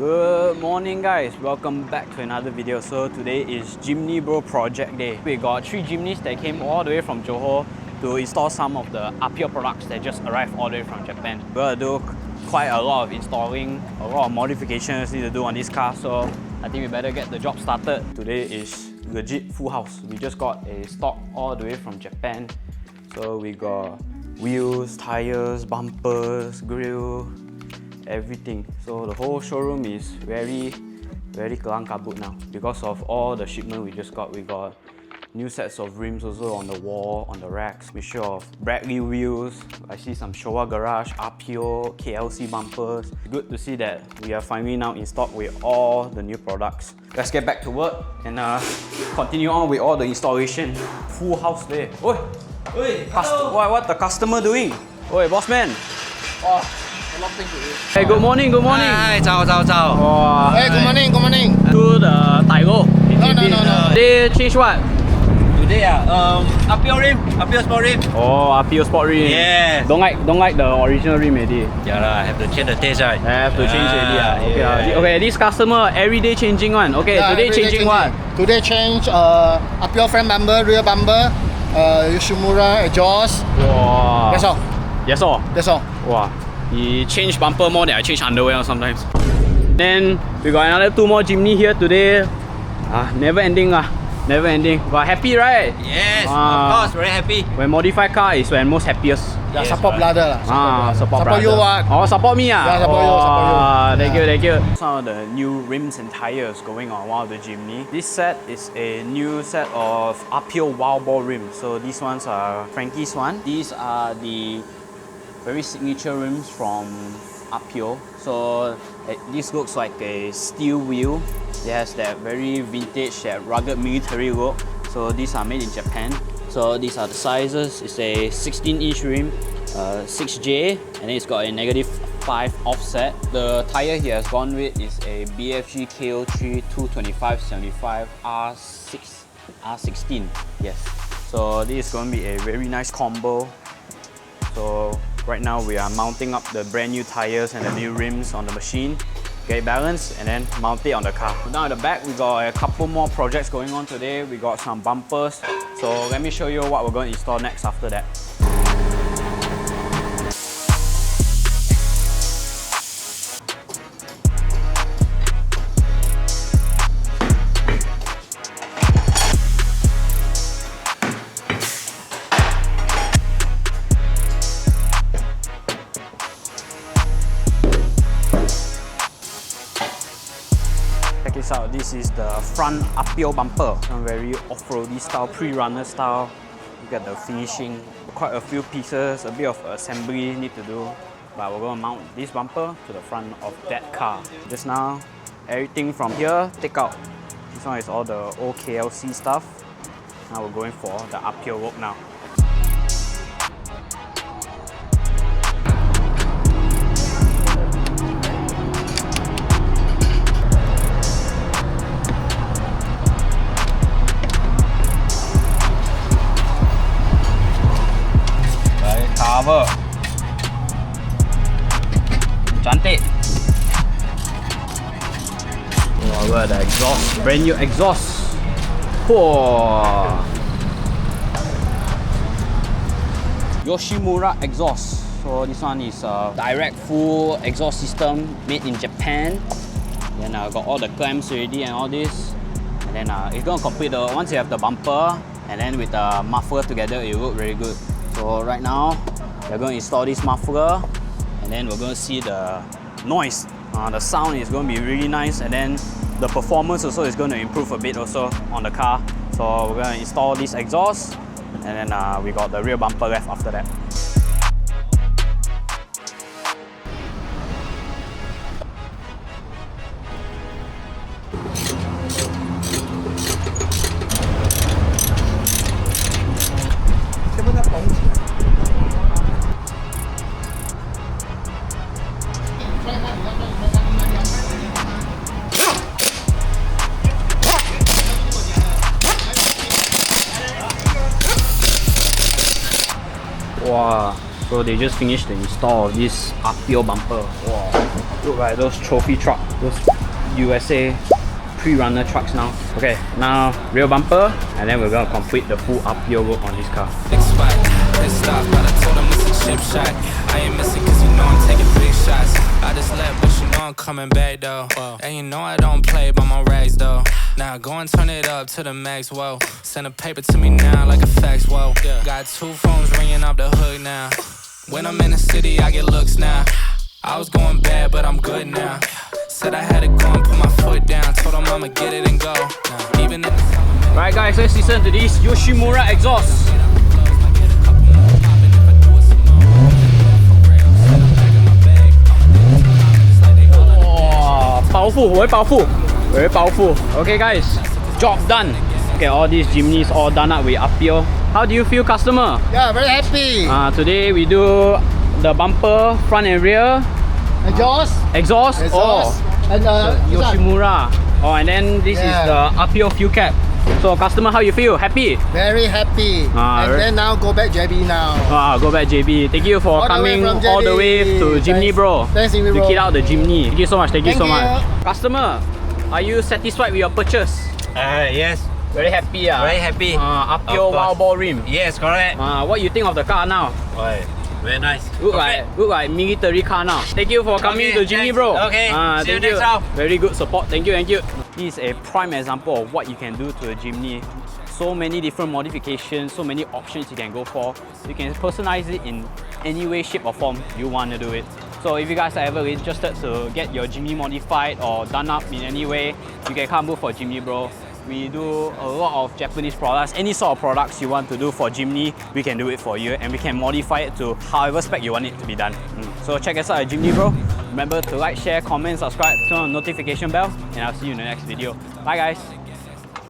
Good morning guys, welcome back to another video. So today is Jimny Bro project day. We got 3 Jimnys that came all the way from Johor to install some of the APIO products that just arrived all the way from Japan. We're gonna do quite a lot of installing, a lot of modifications need to do on this car, so I think we better get the job started. Today is legit full house. We just got a stock all the way from Japan. So we got wheels, tires, bumpers, grille, everything. So the whole showroom is very kelang kabut now because of all the shipment we just got. We got new sets of rims also on the wall, on the racks. Mixture of Bradley wheels. I see some Showa Garage, APIO, KLC bumpers. Good to see that we are finally now in stock with all the new products. Let's get back to work and continue on with all the installation. Full house there. Oi! What the customer doing? Oi, boss man! Oh. A lot of things to do. Hey, good morning. Hi, ciao. Wow. Hey, good morning. To the TWO. No. They change what? Today, APIO rim, APIO sport rim. Oh, APIO sport rim. Yeah. Don't like the original rim already. Yeah lah, have to change the taste, right? Have to change already. Yeah. Okay, this customer everyday changing one. Okay, Yeah, today changing what? Today change APIO front bumper, rear bumper, Yoshimura exhaust. Wow. That's all. That's all. Wow. He changed bumper more than I change underwear sometimes. Then we got another 2 more Jimny here today. Never ending. But happy, right? Yes, of course, very happy. When modified car is when most happiest. Yeah, Yes, support right. brother lah. Support you what? Oh, support me Yeah, support you. Thank you. Some of the new rims and tires going on one of the Jimny. This set is a new set of APIO Wild Ball rims. So these ones are Frankie's one. These are the very signature rims from APIO. So this looks like a steel wheel. It has that very vintage, that rugged military look. So these are made in Japan. So these are the sizes. It's a 16-inch rim, 6J, and then it's got a -5 offset. The tire he has gone with is a BFG KO3 225/75 R16. Yes. So this is going to be a very nice combo. So right now we are mounting up the brand new tires and the new rims on the machine, get it balanced, and then mount it on the car. Now at the back we got a couple more projects going on today. We got some bumpers. So let me show you what we're going to install next after that. Check this out, this is the front APIO bumper. Some very off-roady style, pre-runner style. Look at the finishing. Quite a few pieces, a bit of assembly need to do. But we're going to mount this bumper to the front of that car. Just now, everything from here, take out. This one is all the old KLC stuff. Now we're going for the APIO look now. Cover. Cantik. Oh, look at the exhaust. Brand new exhaust. Whoa. Yoshimura exhaust. So this one is a direct full exhaust system made in Japan. Then got all the clamps already and all this. And then it's gonna complete the, once you have the bumper and then with the muffler together, it will look very good. So right now, we're going to install this muffler and then we're going to see the noise. The sound is going to be really nice, and then the performance also is going to improve a bit also on the car. So we're going to install this exhaust and then we got the rear bumper left after that. Wow. So they just finished the install of this APIO bumper. Wow. Look like those trophy truck, those USA pre-runner trucks now. Okay, now rear bumper, and then we're gonna complete the full APIO work on this car. I ain't missing cause you know I'm taking big shots. I just left but you know I'm coming back though. And you know I don't play by my rags though. Now go and turn it up to the max, whoa. Send a paper to me now like a fax, whoa. Got 2 phones ringing up the hook now. When I'm in the city I get looks now. I was going bad but I'm good now. Said I had to go and put my foot down. Told them I'ma get it and go. Even in the summer. Right guys, let's listen to this Yoshimura exhaust. Powerful, very powerful, very powerful. Okay guys, job done. Okay, all these Jimnys all done up with APIO. How do you feel, customer? Yeah, very happy. Today we do the bumper, front and rear. Exhaust. Exhaust. And Yoshimura. Oh, and then this is the APIO fuel cap. So customer, how you feel? Happy? Very happy. And then now go back JB now. Go back JB. Thank you for coming all the way to Jimny Bro. Thanks, Jimny Bro. To kit out the Jimny. Thank you so much. Thank you so Thank much. you. Customer, are you satisfied with your purchase? Yes. Very happy. Very happy. APIO wild ball rim. Yes, correct. What you think of the car now? Very nice. Look like military car now. Thank you for coming to Jimny Bro. Okay. See you thank next time. Very good support. Thank you. Thank you. This is a prime example of what you can do to a Jimny. So many different modifications, so many options you can go for. You can personalize it in any way, shape or form you want to do it. So if you guys are ever interested to get your Jimny modified or done up in any way, you can come book for Jimny Bro. We do a lot of Japanese products. Any sort of products you want to do for Jimny, we can do it for you, and we can modify it to however spec you want it to be done. So check us out at Jimny Bro. Remember to like, share, comment, subscribe, turn on the notification bell, and I'll see you in the next video. Bye guys!